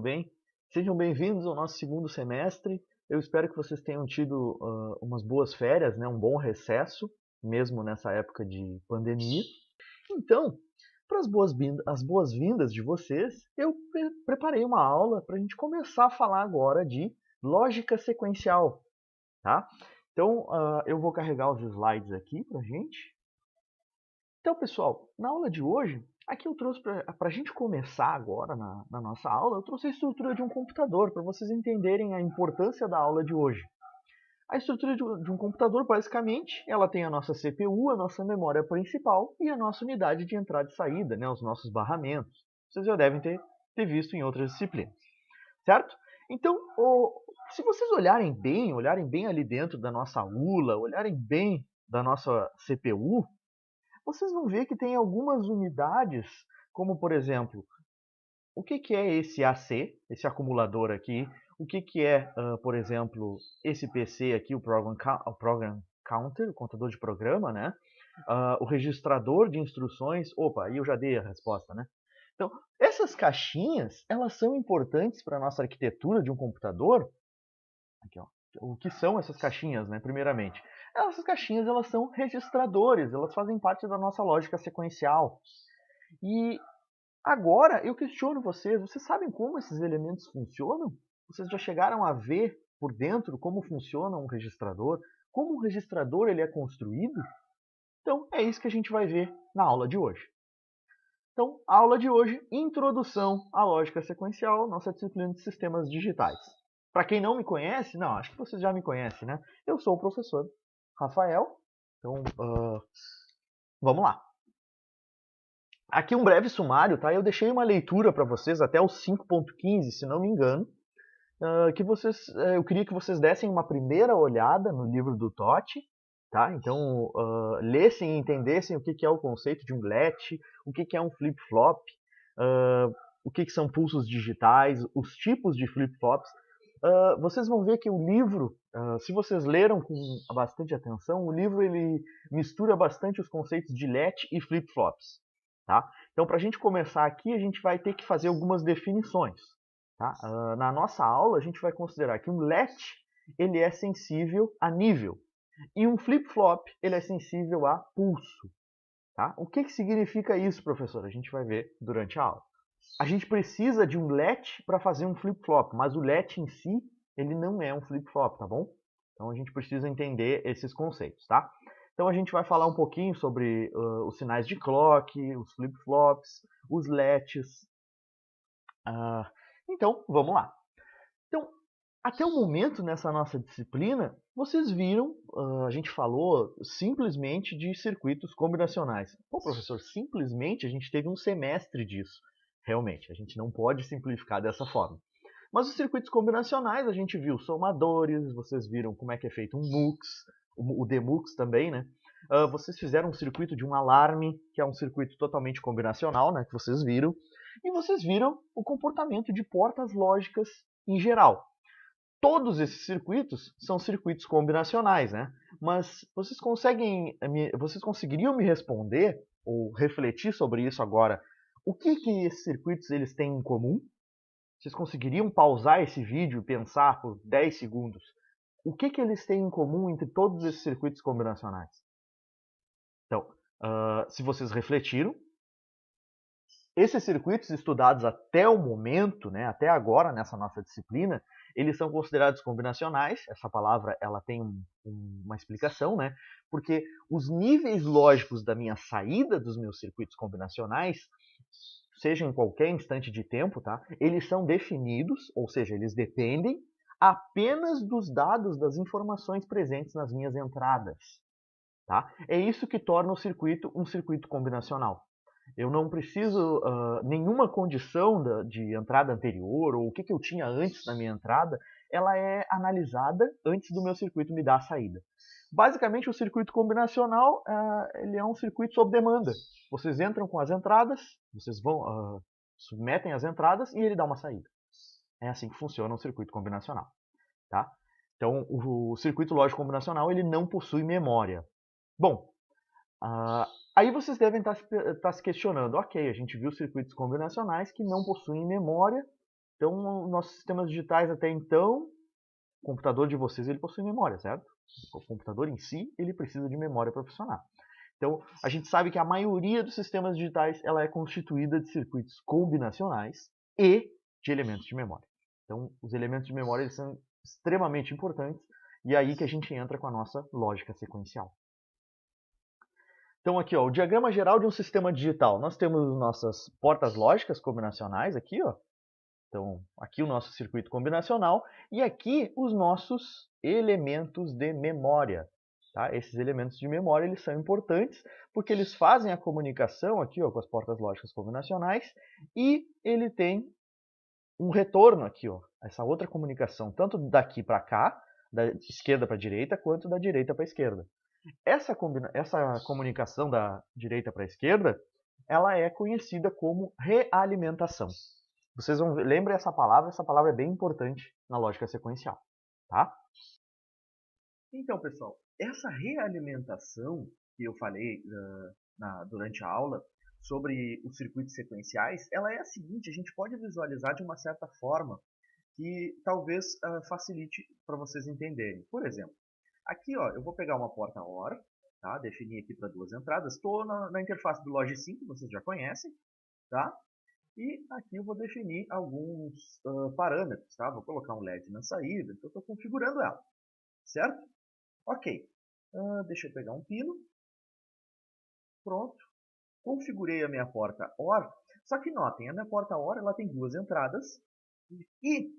Bem? Sejam bem-vindos ao nosso segundo semestre. Eu espero que vocês tenham tido umas boas férias, né? Um bom recesso, mesmo nessa época de pandemia. Então, para as boas-vindas de vocês, eu preparei uma aula para a gente começar a falar agora de lógica sequencial, tá? Então, eu vou carregar os slides aqui para a gente. Então, pessoal, na aula de hoje, aqui eu trouxe para a gente começar agora na nossa aula, eu trouxe a estrutura de um computador para vocês entenderem a importância da aula de hoje. A estrutura de um computador, basicamente, ela tem a nossa CPU, a nossa memória principal e a nossa unidade de entrada e saída, né, os nossos barramentos. Vocês já devem ter visto em outras disciplinas, certo? Então, se vocês olharem bem ali dentro da nossa ULA, olharem bem da nossa CPU, vocês vão ver que tem algumas unidades, como por exemplo, o que é esse AC, esse acumulador aqui, o que é, por exemplo, esse PC aqui, o Program Counter, o contador de programa, né? O registrador de instruções. Opa, aí eu já dei a resposta, né? Então, essas caixinhas, elas são importantes para a nossa arquitetura de um computador. Aqui, ó. O que são essas caixinhas, né? Primeiramente, essas caixinhas elas são registradores, elas fazem parte da nossa lógica sequencial. E agora eu questiono vocês sabem como esses elementos funcionam? Vocês já chegaram a ver por dentro como funciona um registrador? Como um registrador ele é construído? Então é isso que a gente vai ver na aula de hoje. Então, a aula de hoje, Introdução à Lógica Sequencial, nossa disciplina de Sistemas Digitais. Para quem não me conhece, não, acho que vocês já me conhecem, né? Eu sou o professor Rafael, então vamos lá. Aqui um breve sumário, tá? Eu deixei uma leitura para vocês até o 5.15, se não me engano, eu queria que vocês dessem uma primeira olhada no livro do Totti, tá? Então, lessem e entendessem o que é o conceito de um latch, o que é um flip-flop, o que são pulsos digitais, os tipos de flip-flops. Vocês vão ver que o livro, se vocês leram com bastante atenção, o livro ele mistura bastante os conceitos de latch e flip-flops, tá? Então, para a gente começar aqui, a gente vai ter que fazer algumas definições. Tá? Na nossa aula, a gente vai considerar que um latch ele é sensível a nível e um flip-flop ele é sensível a pulso. Tá? O que significa isso, professor? A gente vai ver durante a aula. A gente precisa de um latch para fazer um flip-flop, mas o latch em si ele não é um flip-flop, tá bom? Então a gente precisa entender esses conceitos, tá? Então a gente vai falar um pouquinho sobre os sinais de clock, os flip-flops, os latches. Então vamos lá. Então, até o momento nessa nossa disciplina, vocês viram, a gente falou simplesmente de circuitos combinacionais. Pô, professor, simplesmente a gente teve um semestre disso. Realmente, a gente não pode simplificar dessa forma. Mas os circuitos combinacionais, a gente viu somadores, vocês viram como é que é feito um MUX, o DMUX também, né? Vocês fizeram um circuito de um alarme, que é um circuito totalmente combinacional, né? Que vocês viram. E vocês viram o comportamento de portas lógicas em geral. Todos esses circuitos são circuitos combinacionais, né? Mas vocês conseguiriam me responder ou refletir sobre isso agora? O que esses circuitos eles têm em comum? Vocês conseguiriam pausar esse vídeo e pensar por 10 segundos? O que eles têm em comum entre todos esses circuitos combinacionais? Então, se vocês refletiram, esses circuitos estudados até o momento, né, até agora nessa nossa disciplina, eles são considerados combinacionais. Essa palavra ela tem uma explicação, né? Porque os níveis lógicos da minha saída dos meus circuitos combinacionais, seja em qualquer instante de tempo, tá? Eles são definidos, ou seja, eles dependem apenas dos dados das informações presentes nas minhas entradas. Tá? É isso que torna o circuito um circuito combinacional. Eu não preciso nenhuma condição de entrada anterior ou o que eu tinha antes da minha entrada, ela é analisada antes do meu circuito me dar a saída. Basicamente, o circuito combinacional ele é um circuito sob demanda. Vocês entram com as entradas, vocês vão submetem as entradas e ele dá uma saída. É assim que funciona um circuito combinacional. Tá? Então, o circuito lógico combinacional ele não possui memória. Bom, aí vocês devem estar se questionando, ok, a gente viu circuitos combinacionais que não possuem memória, Então, nossos sistemas digitais até então, o computador de vocês ele possui memória, certo? O computador em si, ele precisa de memória para funcionar. Então, a gente sabe que a maioria dos sistemas digitais ela é constituída de circuitos combinacionais e de elementos de memória. Então, os elementos de memória eles são extremamente importantes e é aí que a gente entra com a nossa lógica sequencial. Então, aqui, ó, o diagrama geral de um sistema digital. Nós temos nossas portas lógicas combinacionais aqui, ó. Então, aqui o nosso circuito combinacional e aqui os nossos elementos de memória. Tá? Esses elementos de memória eles são importantes porque eles fazem a comunicação aqui ó, com as portas lógicas combinacionais e ele tem um retorno aqui, ó, essa outra comunicação, tanto daqui para cá, da esquerda para a direita, quanto da direita para a esquerda. Essa comunicação da direita para a esquerda, ela é conhecida como realimentação. Vocês vão ver, lembrem essa palavra é bem importante na lógica sequencial, tá? Então, pessoal, essa realimentação que eu falei durante a aula sobre os circuitos sequenciais, ela é a seguinte, a gente pode visualizar de uma certa forma que talvez facilite para vocês entenderem. Por exemplo, aqui ó, eu vou pegar uma porta OR, tá? Definir aqui para duas entradas, estou na interface do Log5, que vocês já conhecem, tá? E aqui eu vou definir alguns parâmetros, tá? Vou colocar um LED na saída, então estou configurando ela, certo? Ok, deixa eu pegar um pino, pronto, configurei a minha porta OR, só que notem, a minha porta OR ela tem duas entradas e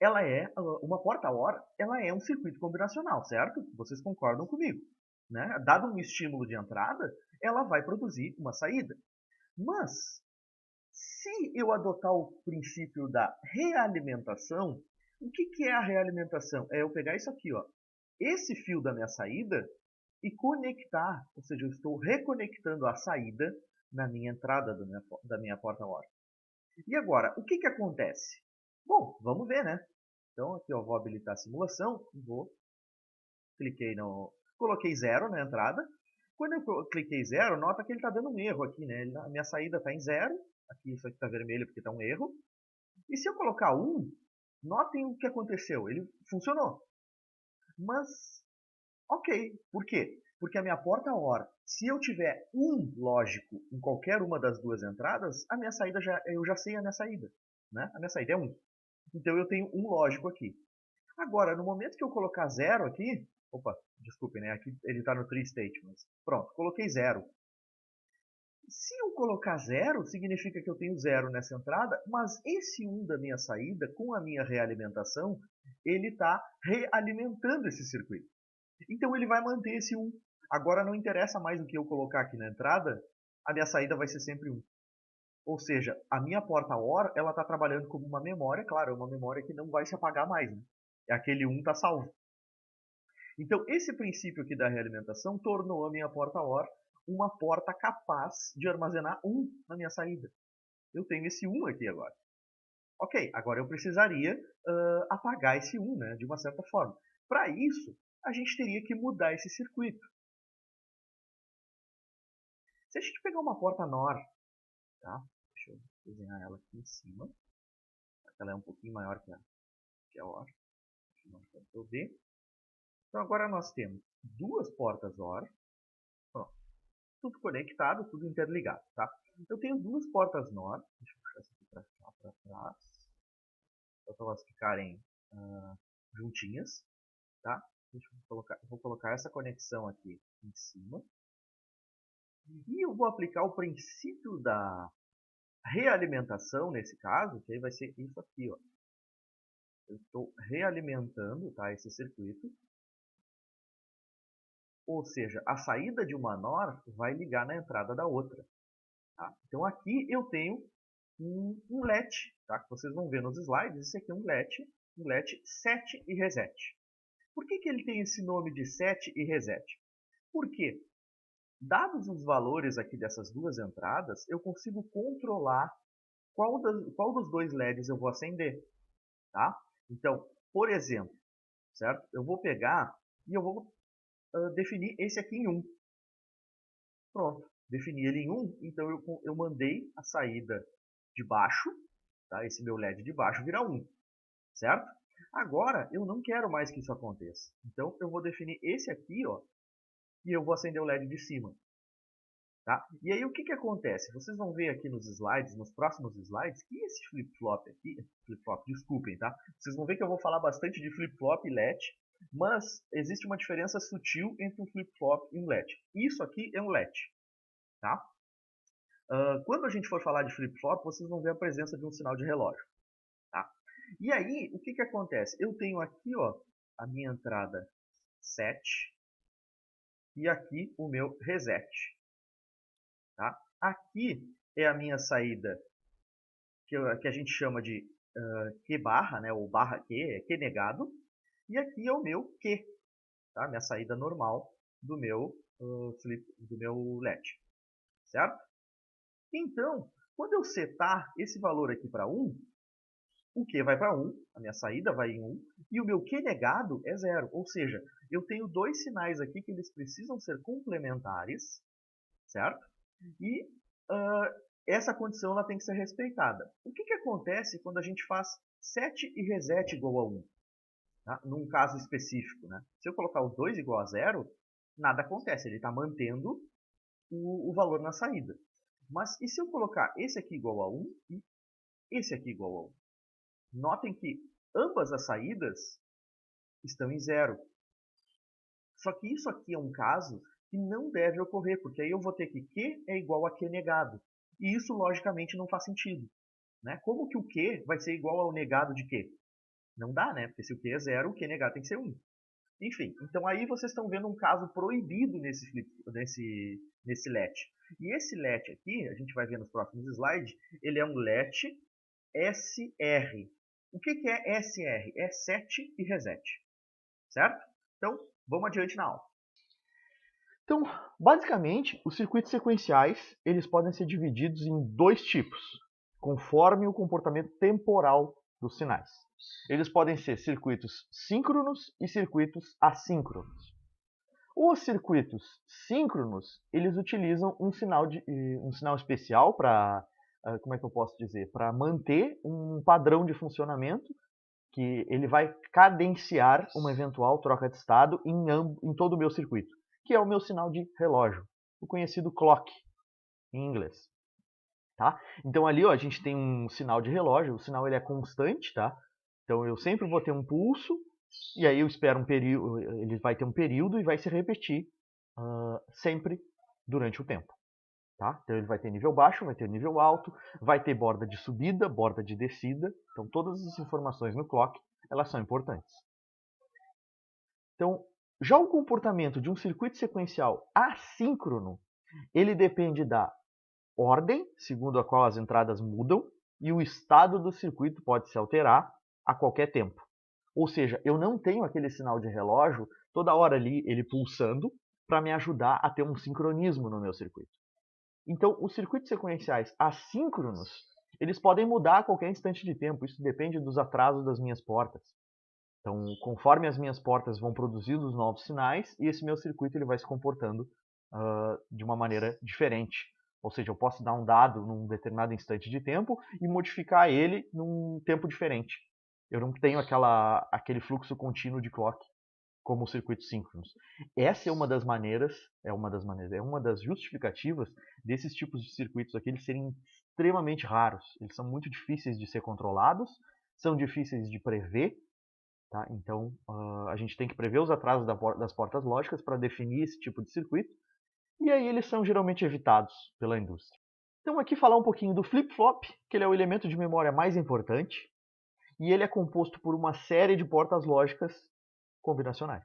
ela é, uma porta OR, ela é um circuito combinacional, certo? Vocês concordam comigo, né? Dado um estímulo de entrada, ela vai produzir uma saída. Mas, se eu adotar o princípio da realimentação, o que é a realimentação? É eu pegar isso aqui, ó, esse fio da minha saída e conectar, ou seja, eu estou reconectando a saída na minha entrada da minha porta OR. E agora, o que acontece? Bom, vamos ver, né? Então, aqui eu vou habilitar a simulação, coloquei 0 na entrada. Quando eu cliquei 0, nota que ele está dando um erro aqui, né? A minha saída está em 0, aqui isso aqui está vermelho porque está um erro. E se eu colocar 1, notem o que aconteceu, ele funcionou. Mas, ok, por quê? Porque a minha porta OR, se eu tiver um lógico em qualquer uma das duas entradas, a minha saída eu já sei a minha saída, né? A minha saída é 1. Então eu tenho um lógico aqui. Agora, no momento que eu colocar 0 aqui, opa, desculpem, né? Aqui ele está no tree state, mas pronto, coloquei 0. Se eu colocar 0, significa que eu tenho 0 nessa entrada, mas esse 1 da minha saída, com a minha realimentação, ele está realimentando esse circuito. Então ele vai manter esse 1. Agora não interessa mais o que eu colocar aqui na entrada, a minha saída vai ser sempre 1. Ou seja, a minha porta OR, ela está trabalhando como uma memória, claro, é uma memória que não vai se apagar mais, né? Aquele 1 está salvo. Então, esse princípio aqui da realimentação tornou a minha porta OR uma porta capaz de armazenar 1 na minha saída. Eu tenho esse 1 aqui agora. Ok, agora eu precisaria apagar esse 1, né, de uma certa forma. Para isso, a gente teria que mudar esse circuito. Se a gente pegar uma porta NOR, tá? Deixa eu desenhar ela aqui em cima. Ela é um pouquinho maior que a OR. Deixa eu ver. Então agora nós temos duas portas OR. Pronto. Tudo conectado, tudo interligado, tá? Eu tenho duas portas NOR. Deixa eu puxar isso aqui para cá, para trás. Para elas ficarem juntinhas, tá? Vou colocar essa conexão aqui em cima. E eu vou aplicar o princípio da realimentação nesse caso, que aí vai ser isso aqui, ó. Eu estou realimentando, tá, esse circuito. Ou seja, a saída de uma NOR vai ligar na entrada da outra. Tá? Então aqui eu tenho um LET, tá? Que vocês vão ver nos slides. Esse aqui é um LET set e reset. Por que ele tem esse nome de set e reset? Porque, dados os valores aqui dessas duas entradas, eu consigo controlar qual dos dois LEDs eu vou acender. Tá? Então, por exemplo, certo? Eu vou pegar e eu vou definir esse aqui em 1. Pronto, defini ele em 1, então eu mandei a saída de baixo Tá? Esse meu LED de baixo vira 1, certo? Agora, eu não quero mais que isso aconteça. Então, eu vou definir esse aqui, ó, e eu vou acender o LED de cima. Tá? E aí, o que acontece? Vocês vão ver aqui nos slides, nos próximos slides, que esse flip-flop aqui, flip-flop, desculpem, tá? Vocês vão ver que eu vou falar bastante de flip-flop e LED, mas existe uma diferença sutil entre um flip-flop e um LED. Isso aqui é um LED, tá? Quando a gente for falar de flip-flop, vocês vão ver a presença de um sinal de relógio. Tá? E aí, o que acontece? Eu tenho aqui, ó, a minha entrada set e aqui o meu reset. Tá? Aqui é a minha saída que a gente chama de Q barra, né, ou barra Q, é Q negado. E aqui é o meu Q, tá? Minha saída normal do meu, do meu LED. Certo? Então, quando eu setar esse valor aqui para 1, o Q vai para 1, a minha saída vai em 1, e o meu Q negado é 0. Ou seja, eu tenho dois sinais aqui que eles precisam ser complementares, certo? E essa condição ela tem que ser respeitada. O que acontece quando a gente faz set e reset igual a 1? Tá? Num caso específico, né? Se eu colocar o 2 igual a 0, nada acontece, ele está mantendo o valor na saída. Mas e se eu colocar esse aqui igual a 1 e esse aqui igual a 1? Notem que ambas as saídas estão em 0. Só que isso aqui é um caso que não deve ocorrer, porque aí eu vou ter que Q é igual a Q negado. E isso, logicamente, não faz sentido. Né? Como que o Q vai ser igual ao negado de Q? Não dá, né? Porque se o Q é 0, o Q negado tem que ser 1. Enfim, então aí vocês estão vendo um caso proibido nesse LET. E esse LET aqui, a gente vai ver nos próximos slides, ele é um LET SR. O que é SR? É set e reset. Certo? Então, vamos adiante na aula. Então, basicamente, os circuitos sequenciais eles podem ser divididos em dois tipos, conforme o comportamento temporal dos sinais. Eles podem ser circuitos síncronos e circuitos assíncronos. Os circuitos síncronos, eles utilizam um sinal especial para, como é que eu posso dizer, para manter um padrão de funcionamento que ele vai cadenciar uma eventual troca de estado em todo o meu circuito, que é o meu sinal de relógio, o conhecido clock em inglês. Tá? Então ali ó, a gente tem um sinal de relógio, o sinal ele é constante, tá? Então eu sempre vou ter um pulso, e aí eu espero um período, ele vai ter um período e vai se repetir sempre durante o tempo. Tá? Então ele vai ter nível baixo, vai ter nível alto, vai ter borda de subida, borda de descida. Então todas as informações no clock elas são importantes. Então, já o comportamento de um circuito sequencial assíncrono, ele depende da ordem, segundo a qual as entradas mudam, e o estado do circuito pode se alterar a qualquer tempo. Ou seja, eu não tenho aquele sinal de relógio toda hora ali, ele pulsando, para me ajudar a ter um sincronismo no meu circuito. Então, os circuitos sequenciais assíncronos, eles podem mudar a qualquer instante de tempo. Isso depende dos atrasos das minhas portas. Então, conforme as minhas portas vão produzindo os novos sinais, e esse meu circuito ele vai se comportando de uma maneira diferente. Ou seja, eu posso dar um dado num determinado instante de tempo e modificar ele num tempo diferente. Eu não tenho aquele fluxo contínuo de clock como os circuitos síncronos. Essa é uma das justificativas desses tipos de circuitos aqui eles serem extremamente raros. Eles são muito difíceis de ser controlados, são difíceis de prever. Tá? Então, a gente tem que prever os atrasos das portas lógicas para definir esse tipo de circuito, e aí eles são geralmente evitados pela indústria. Então, aqui falar um pouquinho do flip-flop, que ele é o elemento de memória mais importante, e ele é composto por uma série de portas lógicas combinacionais.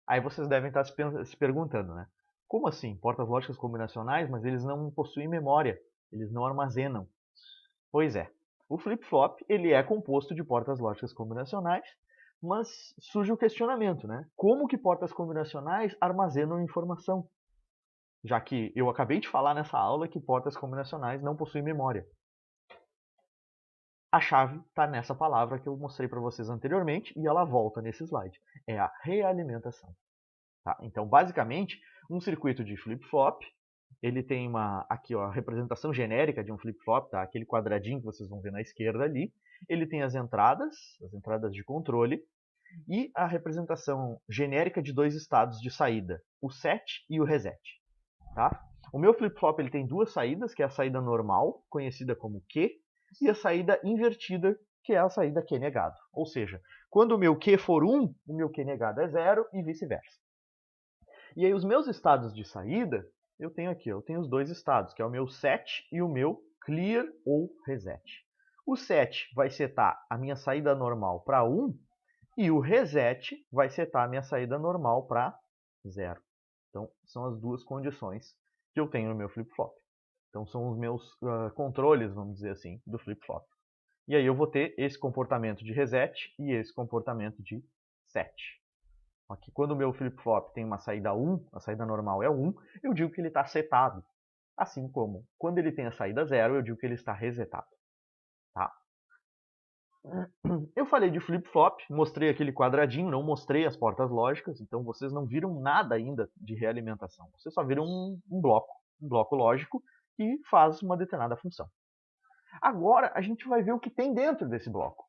Aí vocês devem estar se perguntando, né? Como assim? Portas lógicas combinacionais, mas eles não possuem memória, eles não armazenam. Pois é, o flip-flop ele é composto de portas lógicas combinacionais, mas surge o questionamento, né? Como que portas combinacionais armazenam informação? Já que eu acabei de falar nessa aula que portas combinacionais não possuem memória. A chave está nessa palavra que eu mostrei para vocês anteriormente e ela volta nesse slide. É a realimentação. Tá? Então, basicamente, um circuito de flip-flop ele tem aqui ó, a representação genérica de um flip-flop, tá? Aquele quadradinho que vocês vão ver na esquerda ali. Ele tem as entradas de controle, e a representação genérica de dois estados de saída, o set e o reset. Tá? O meu flip-flop ele tem duas saídas, que é a saída normal, conhecida como Q, e a saída invertida, que é a saída Q negado. Ou seja, quando o meu Q for 1, o meu Q negado é 0 e vice-versa. E aí os meus estados de saída, eu tenho aqui, eu tenho os dois estados, que é o meu set e o meu clear ou reset. O set vai setar a minha saída normal para 1 e o reset vai setar a minha saída normal para 0. Então, são as duas condições que eu tenho no meu flip-flop. Então, são os meus controles, vamos dizer assim, do flip-flop. E aí eu vou ter esse comportamento de reset e esse comportamento de set. Aqui, quando o meu flip-flop tem uma saída 1, a saída normal é 1, eu digo que ele está setado. Assim como, quando ele tem a saída 0, eu digo que ele está resetado. Tá? Eu falei de flip-flop, mostrei aquele quadradinho, não mostrei as portas lógicas, então vocês não viram nada ainda de realimentação. Vocês só viram um bloco lógico que faz uma determinada função. Agora a gente vai ver o que tem dentro desse bloco,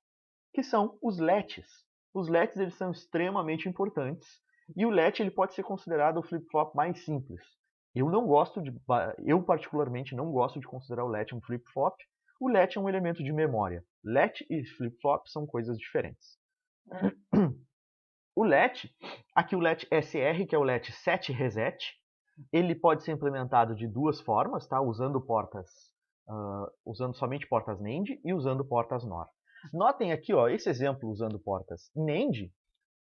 que são os LETs. Os LETs eles são extremamente importantes e o LET ele pode ser considerado o flip-flop mais simples. Eu particularmente não gosto de considerar o LET um flip-flop. O LET é um elemento de memória. LET e flip-flop são coisas diferentes. O LET, aqui o LET SR, que é o LET set reset, ele pode ser implementado de duas formas, tá? Usando somente portas NAND e usando portas NOR. Notem aqui, ó, esse exemplo usando portas NAND,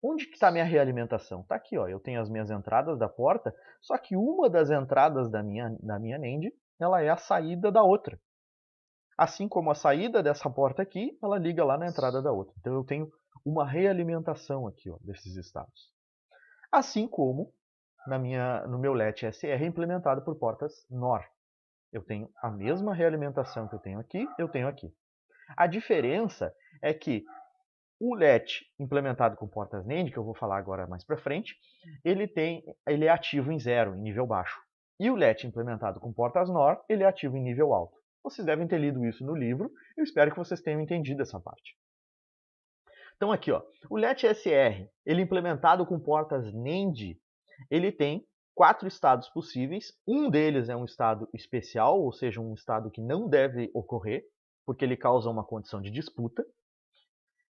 onde que está a minha realimentação? Está aqui, ó, eu tenho as minhas entradas da porta, só que uma das entradas da minha NAND, ela é a saída da outra. Assim como a saída dessa porta aqui, ela liga lá na entrada da outra. Então eu tenho uma realimentação aqui, ó, desses estados. Assim como no meu LET SR implementado por portas NOR. Eu tenho a mesma realimentação que eu tenho aqui. A diferença é que o LET implementado com portas NAND, que eu vou falar agora mais para frente, ele é ativo em 0, em nível baixo. E o LET implementado com portas NOR, ele é ativo em nível alto. Vocês devem ter lido isso no livro, eu espero que vocês tenham entendido essa parte. Então aqui, ó, o LET SR, ele implementado com portas NAND, ele tem 4 estados possíveis. Um deles é um estado especial, ou seja, um estado que não deve ocorrer, porque ele causa uma condição de disputa.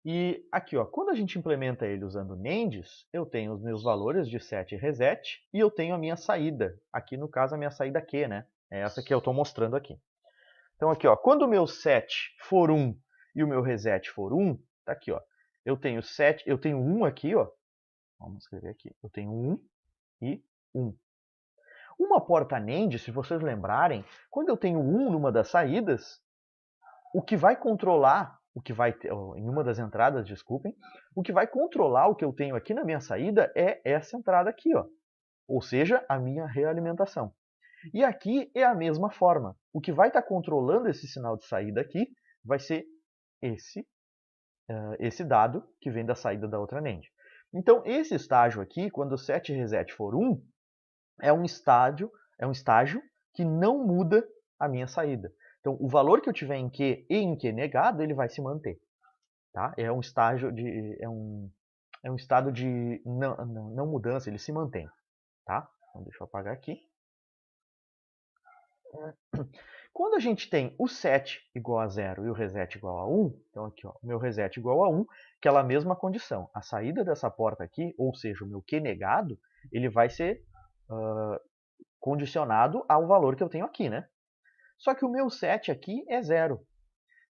E aqui, ó, quando a gente implementa ele usando NANDs, eu tenho os meus valores de set e reset, e eu tenho a minha saída. Aqui, no caso, a minha saída Q, né? É essa que eu estou mostrando aqui. Então aqui, ó, quando o meu set for 1 e o meu reset for 1, tá aqui, ó. Eu tenho 1 aqui, ó. Vamos escrever aqui. Eu tenho 1 e 1. Uma porta NAND, se vocês lembrarem, quando eu tenho 1 numa das saídas, o que vai controlar, em uma das entradas, desculpem, o que vai controlar o que eu tenho aqui na minha saída é essa entrada aqui, ó. Ou seja, a minha realimentação. E aqui é a mesma forma. O que vai estar controlando esse sinal de saída aqui vai ser esse dado que vem da saída da outra NAND. Então, esse estágio aqui, quando o set reset for 1, é um estágio que não muda a minha saída. Então, o valor que eu tiver em Q e em Q negado, ele vai se manter. Tá? É um estado de não mudança, ele se mantém. Tá? Então, deixa eu apagar aqui. Quando a gente tem o set igual a 0 e o reset igual a 1, então aqui, ó, o meu reset igual a 1, aquela mesma condição. A saída dessa porta aqui, ou seja, o meu Q negado, ele vai ser condicionado ao valor que eu tenho aqui, né? Só que o meu set aqui é 0.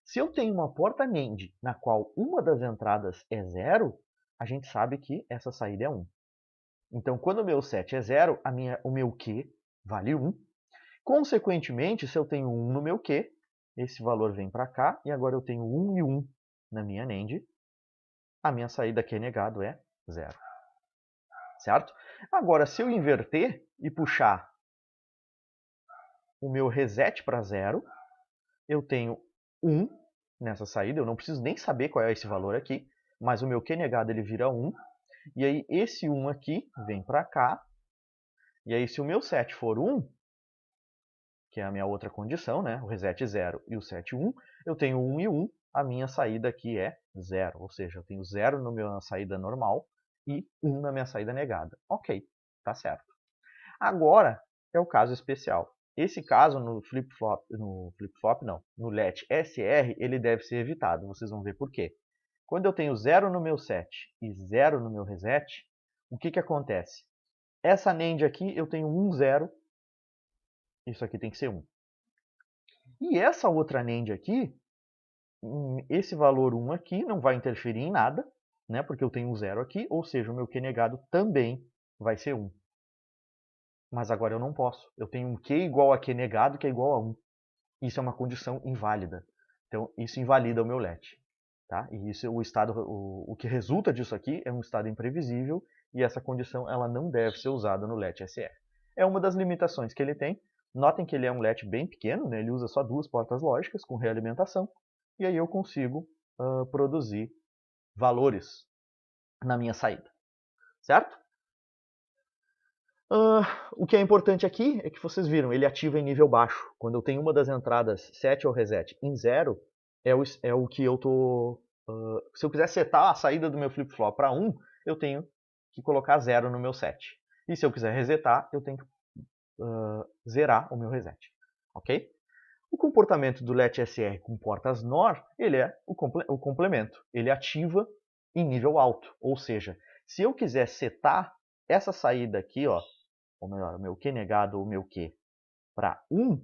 Se eu tenho uma porta NAND na qual uma das entradas é 0, a gente sabe que essa saída é 1. Então, quando o meu set é 0, o meu Q vale 1. Consequentemente, se eu tenho 1 no meu Q, esse valor vem para cá, e agora eu tenho 1 e 1 na minha NAND, a minha saída Q negado é 0. Certo? Agora, se eu inverter e puxar o meu reset para 0, eu tenho 1 nessa saída, eu não preciso nem saber qual é esse valor aqui, mas o meu Q negado ele vira 1, e aí esse 1 aqui vem para cá, e aí se o meu set for 1, que é a minha outra condição, né? O reset 0 e o set 1, eu tenho 1 e 1, a minha saída aqui é 0, ou seja, eu tenho 0 na minha saída normal e 1 na minha saída negada. Ok, tá certo. Agora é o caso especial. Esse caso no flip-flop não, no latch SR, ele deve ser evitado, vocês vão ver por quê. Quando eu tenho 0 no meu set e 0 no meu reset, o que acontece? Essa NAND aqui eu tenho 1, 0, isso aqui tem que ser 1. E essa outra NAND aqui, esse valor 1 aqui não vai interferir em nada, né, porque eu tenho um 0 aqui, ou seja, o meu Q negado também vai ser 1. Mas agora eu não posso. Eu tenho um Q igual a Q negado, que é igual a 1. Isso é uma condição inválida. Então, isso invalida o meu latch. Tá? E isso, o que resulta disso aqui é um estado imprevisível e essa condição ela não deve ser usada no latch SR. É uma das limitações que ele tem. Notem que ele é um latch bem pequeno, né? Ele usa só 2 portas lógicas com realimentação. E aí eu consigo produzir valores na minha saída. Certo? O que é importante aqui é que vocês viram, ele ativa em nível baixo. Quando eu tenho uma das entradas set ou reset em 0, é o que eu estou... se eu quiser setar a saída do meu flip-flop para 1, eu tenho que colocar 0 no meu set. E se eu quiser resetar, eu tenho que zerar o meu reset. Ok? O comportamento do latch SR com portas NOR, ele é o complemento. Ele ativa em nível alto. Ou seja, se eu quiser setar essa saída aqui, ó, ou melhor, o meu Q negado ou o meu Q para 1,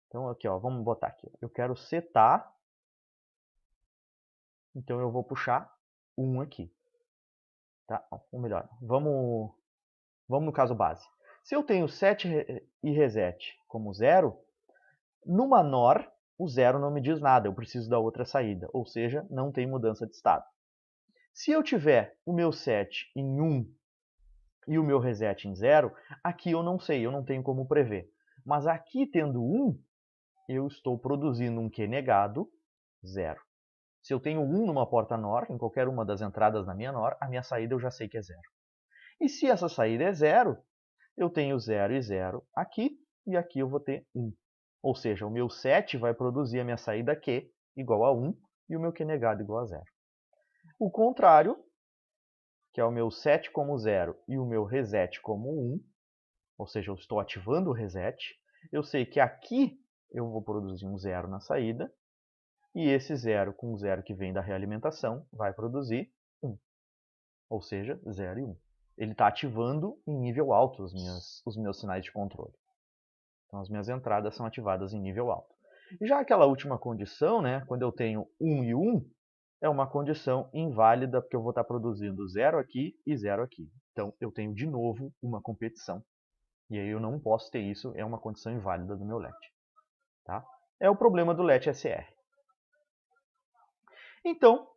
então aqui, ó, vamos botar aqui. Eu quero setar, então eu vou puxar 1 aqui. Tá? Ou melhor, vamos no caso base. Se eu tenho set e reset como 0, numa NOR, o 0 não me diz nada, eu preciso da outra saída, ou seja, não tem mudança de estado. Se eu tiver o meu set em 1 e o meu reset em 0, aqui eu não sei, eu não tenho como prever. Mas aqui, tendo 1, eu estou produzindo um Q negado, 0. Se eu tenho 1 numa porta NOR, em qualquer uma das entradas na minha NOR, a minha saída eu já sei que é 0. E se essa saída é 0, eu tenho 0 e 0 aqui, e aqui eu vou ter 1. Ou seja, o meu set vai produzir a minha saída Q igual a 1 e o meu Q negado igual a 0. O contrário, que é o meu set como 0 e o meu reset como 1, ou seja, eu estou ativando o reset, eu sei que aqui eu vou produzir um 0 na saída, e esse 0 com o 0 que vem da realimentação vai produzir 1, ou seja, 0 e 1. Ele está ativando em nível alto os meus sinais de controle. Então, as minhas entradas são ativadas em nível alto. E já aquela última condição, né, quando eu tenho 1 e 1, é uma condição inválida, porque eu vou estar produzindo 0 aqui e 0 aqui. Então, eu tenho de novo uma competição. E aí eu não posso ter isso, é uma condição inválida do meu latch. Tá? É o problema do latch SR. Então,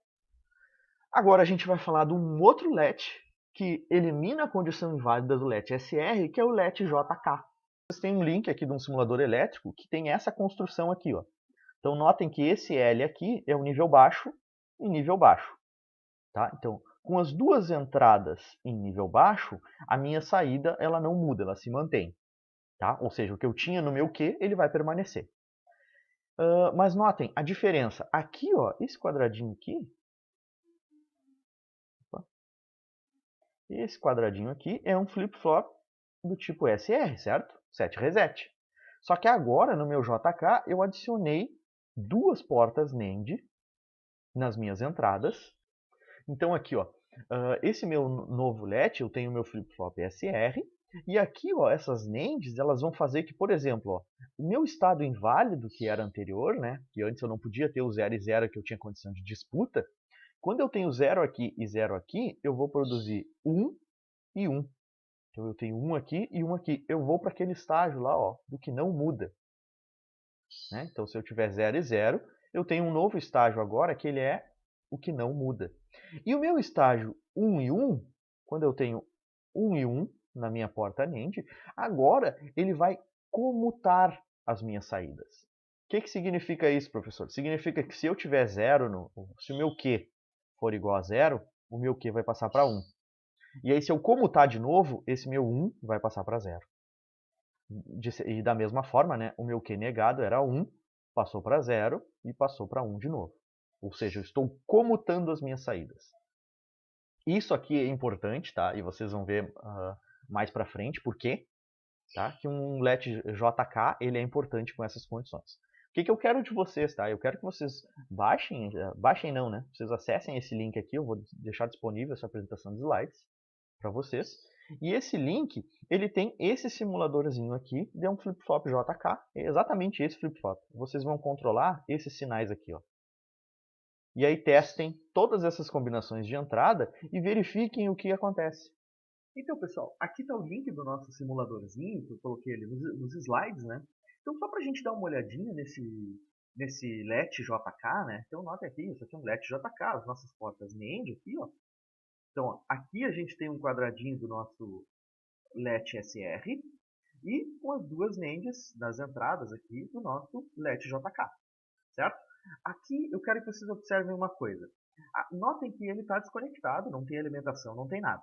agora a gente vai falar de um outro latch que elimina a condição inválida do latch SR, que é o latch JK. Vocês têm um link aqui de um simulador elétrico que tem essa construção aqui. Ó. Então, notem que esse L aqui é o nível baixo e nível baixo. Tá? Então, com as duas entradas em nível baixo, a minha saída ela não muda, ela se mantém. Tá? Ou seja, o que eu tinha no meu Q, ele vai permanecer. Mas notem a diferença. Aqui, ó, esse quadradinho aqui, esse quadradinho aqui é um flip-flop do tipo SR, certo? Set reset. Só que agora, no meu JK, eu adicionei duas portas NAND nas minhas entradas. Então aqui, ó, esse meu novo latch, eu tenho o meu flip-flop SR, e aqui, ó, essas NANDs, elas vão fazer que, por exemplo, ó, o meu estado inválido, que era anterior, né, que antes eu não podia ter o 0 e 0, que eu tinha condição de disputa, quando eu tenho 0 aqui e 0 aqui, eu vou produzir 1 e 1. Então eu tenho 1 aqui e 1 aqui. Eu vou para aquele estágio lá, ó, do que não muda. Né? Então se eu tiver 0 e 0, eu tenho um novo estágio agora, que ele é o que não muda. E o meu estágio 1 e 1, quando eu tenho 1 e 1 na minha porta NAND, agora ele vai comutar as minhas saídas. O que significa isso, professor? Significa que se eu tiver 0, se o meu Q for igual a 0, o meu Q vai passar para 1. E aí, se eu comutar de novo, esse meu 1 vai passar para 0. E da mesma forma, né, o meu Q negado era 1, passou para 0 e passou para 1 de novo. Ou seja, eu estou comutando as minhas saídas. Isso aqui é importante, tá? E vocês vão ver mais para frente por quê, tá? Que um let JK ele é importante com essas condições. O que eu quero de vocês, tá? Eu quero que vocês baixem não, né? Vocês acessem esse link aqui, eu vou deixar disponível essa apresentação de slides para vocês. E esse link, ele tem esse simuladorzinho aqui de um flip-flop JK, é exatamente esse flip-flop. Vocês vão controlar esses sinais aqui, ó. E aí testem todas essas combinações de entrada e verifiquem o que acontece. Então, pessoal, aqui está o link do nosso simuladorzinho, que eu coloquei ali nos slides, né? Então, só para a gente dar uma olhadinha nesse let JK, né? Então, nota aqui, isso aqui é um let JK, as nossas portas NAND aqui, ó. Então, ó, aqui a gente tem um quadradinho do nosso let SR e com as duas NANDs das entradas aqui do nosso let JK, certo? Aqui eu quero que vocês observem uma coisa. Notem que ele está desconectado, não tem alimentação, não tem nada.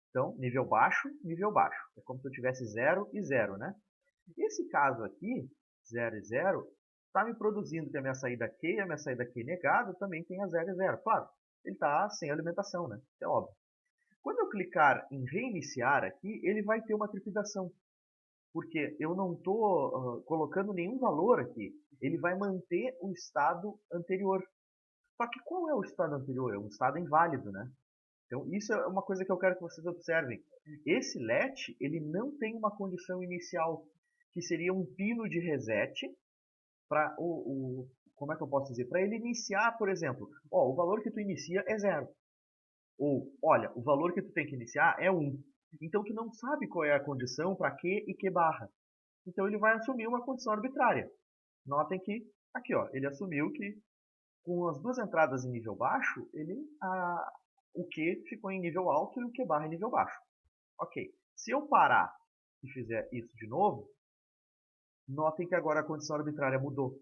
Então, nível baixo. É como se eu tivesse 0 e 0, né? Esse caso aqui, 0 e 0, está me produzindo que a minha saída Q e a minha saída Q negada também tem a 0 e 0. Claro, ele está sem alimentação, né? Isso é óbvio. Quando eu clicar em reiniciar aqui, ele vai ter uma trepidação. Porque eu não estou colocando nenhum valor aqui. Ele vai manter o estado anterior. Só que qual é o estado anterior? É um estado inválido, né? Então, isso é uma coisa que eu quero que vocês observem. Esse let, ele não tem uma condição inicial, que seria um pino de reset para como é que eu posso dizer? Para ele iniciar, por exemplo, ó, o valor que tu inicia é 0. Ou, olha, o valor que tu tem que iniciar é 1. Então, tu não sabe qual é a condição para Q e Q barra. Então, ele vai assumir uma condição arbitrária. Notem que, aqui, ó, ele assumiu que com as duas entradas em nível baixo, o Q ficou em nível alto e o Q barra em nível baixo. Ok. Se eu parar e fizer isso de novo, notem que agora a condição arbitrária mudou.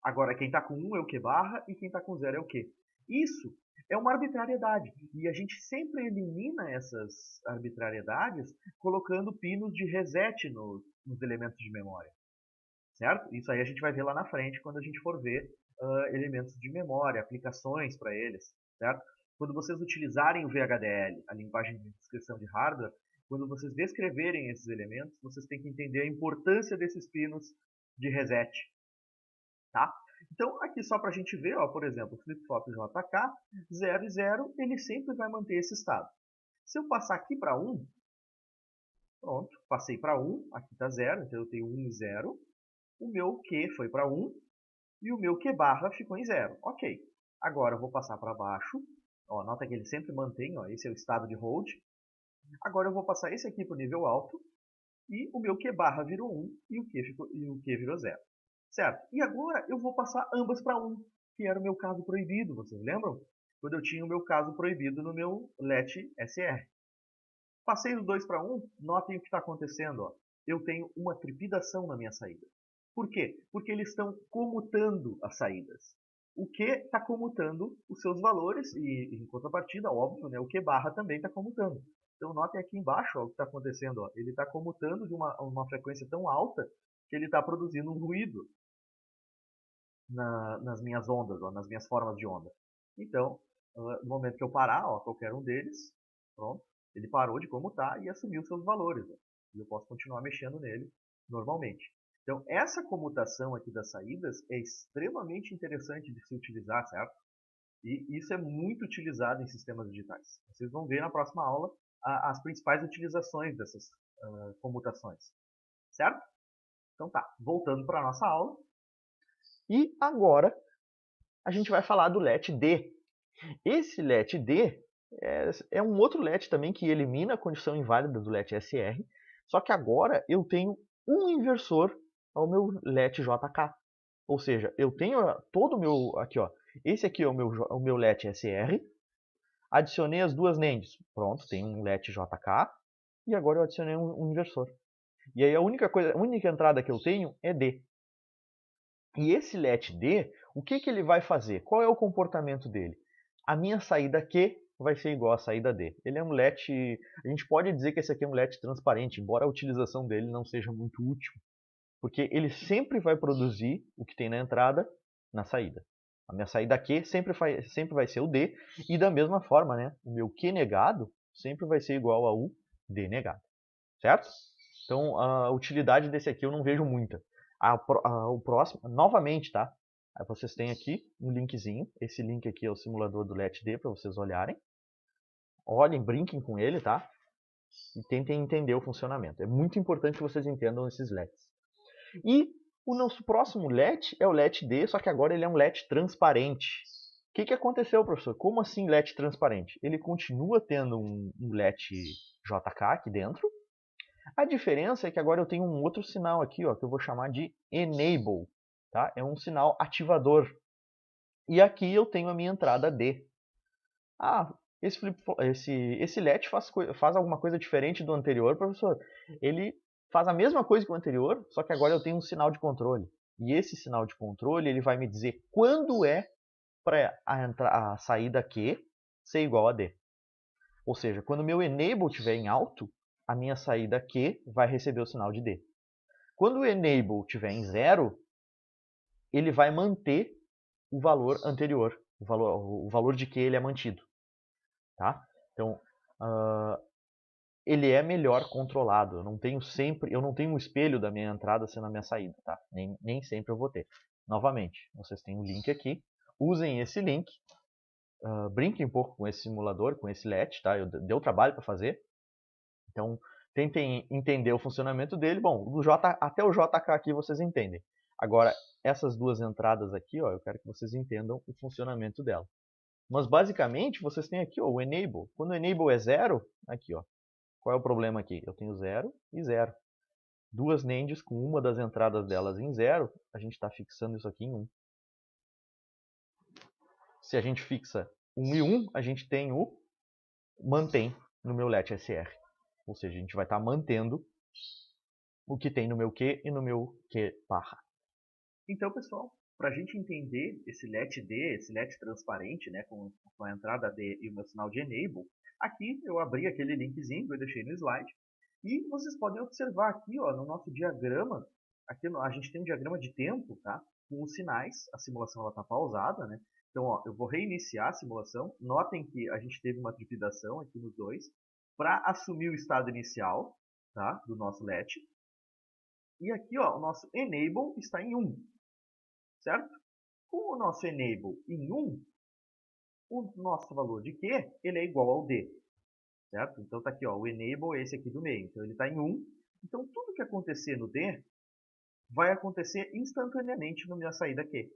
Agora quem está com 1 é o Q barra e quem está com 0 é o Q. Isso é uma arbitrariedade. E a gente sempre elimina essas arbitrariedades colocando pinos de reset nos elementos de memória. Certo? Isso aí a gente vai ver lá na frente quando a gente for ver elementos de memória, aplicações para eles. Certo? Quando vocês utilizarem o VHDL, a linguagem de descrição de hardware, quando vocês descreverem esses elementos, vocês têm que entender a importância desses pinos de reset. Tá? Então, aqui só para a gente ver, ó, por exemplo, o flip-flop JK, 0 e 0, ele sempre vai manter esse estado. Se eu passar aqui para 1, pronto, passei para 1, aqui está 0, então eu tenho 1 e 0. O meu Q foi para 1 e o meu Q barra ficou em 0. Ok. Agora eu vou passar para baixo. Ó, nota que ele sempre mantém, ó, esse é o estado de hold. Agora eu vou passar esse aqui para o nível alto e o meu Q barra virou 1 e o Q virou 0. Certo? E agora eu vou passar ambas para 1, que era o meu caso proibido, vocês lembram? Quando eu tinha o meu caso proibido no meu let SR. Passei os dois para 1, notem o que está acontecendo. Ó. Eu tenho uma trepidação na minha saída. Por quê? Porque eles estão comutando as saídas. O Q está comutando os seus valores e, em contrapartida, óbvio, né, o Q barra também está comutando. Então, notem aqui embaixo ó, o que está acontecendo. Ó. Ele está comutando de uma frequência tão alta que ele está produzindo um ruído nas minhas ondas, ó, nas minhas formas de onda. Então, no momento que eu parar, ó, qualquer um deles, pronto, ele parou de comutar e assumiu seus valores. Ó, e eu posso continuar mexendo nele normalmente. Então, essa comutação aqui das saídas é extremamente interessante de se utilizar, certo? E isso é muito utilizado em sistemas digitais. Vocês vão ver na próxima aula as principais utilizações dessas comutações, certo? Então tá, voltando para a nossa aula. E agora a gente vai falar do let D. Esse let D é um outro let também que elimina a condição inválida do let SR, só que agora eu tenho um inversor ao meu let JK. Ou seja, eu tenho todo o meu... Aqui, ó. Esse aqui é o meu let SR. Adicionei as duas NANDs. Pronto, tem um let JK. E agora eu adicionei um inversor. E aí a única entrada que eu tenho é D. E esse let D, o que ele vai fazer? Qual é o comportamento dele? A minha saída Q vai ser igual à saída D. Ele é um LED, a gente pode dizer que esse aqui é um LED transparente, embora a utilização dele não seja muito útil, porque ele sempre vai produzir o que tem na entrada na saída. A minha saída Q sempre vai ser o D, e da mesma forma, né, o meu Q negado sempre vai ser igual ao D negado, certo? Então, a utilidade desse aqui eu não vejo muita. O próximo, novamente, tá? Aí vocês têm aqui um linkzinho. Esse link aqui é o simulador do LET-D para vocês olharem. Olhem, brinquem com ele, tá? E tentem entender o funcionamento. É muito importante que vocês entendam esses LEDs. E o nosso próximo LED é o LET-D, só que agora ele é um LED transparente. O que aconteceu, professor? Como assim LED transparente? Ele continua tendo um LED JK aqui dentro. A diferença é que agora eu tenho um outro sinal aqui, ó, que eu vou chamar de Enable. Tá? É um sinal ativador. E aqui eu tenho a minha entrada D. Ah, esse LED faz alguma coisa diferente do anterior, professor? Ele faz a mesma coisa que o anterior, só que agora eu tenho um sinal de controle. E esse sinal de controle ele vai me dizer quando é para a saída Q ser igual a D. Ou seja, quando o meu Enable estiver em alto, a minha saída Q vai receber o sinal de D. Quando o Enable estiver em zero, ele vai manter o valor anterior. O valor de Q ele é mantido. Tá? Então, ele é melhor controlado. Eu não tenho um espelho da minha entrada sendo a minha saída. Tá? Nem sempre eu vou ter. Novamente, vocês têm um link aqui. Usem esse link. Brinquem um pouco com esse simulador, com esse LED. Tá? Deu trabalho para fazer. Então, tentem entender o funcionamento dele. Bom, até o JK aqui vocês entendem. Agora, essas duas entradas aqui, ó, eu quero que vocês entendam o funcionamento dela. Mas, basicamente, vocês têm aqui ó, o Enable. Quando o Enable é zero, aqui, ó, qual é o problema aqui? Eu tenho 0 e 0. Duas NANDs com uma das entradas delas em 0, a gente está fixando isso aqui em 1. Se a gente fixa 1 e 1, a gente tem o mantém no meu LED SR. Ou seja, a gente vai estar mantendo o que tem no meu Q e no meu Q barra. Então, pessoal, para a gente entender esse LED-D, esse LED transparente, né, com a entrada D e o meu sinal de Enable, aqui eu abri aquele linkzinho que eu deixei no slide, e vocês podem observar aqui ó, no nosso diagrama, aqui a gente tem um diagrama de tempo, tá, com os sinais, a simulação está pausada, né? Então ó, eu vou reiniciar a simulação, notem que a gente teve uma trepidação aqui nos dois, para assumir o estado inicial tá, do nosso LED, e aqui ó, o nosso Enable está em 1. Certo? Com o nosso Enable em 1, o nosso valor de Q ele é igual ao D. Certo? Então está aqui, ó, o Enable é esse aqui do meio. Então ele está em 1. Então tudo que acontecer no D vai acontecer instantaneamente na minha saída Q.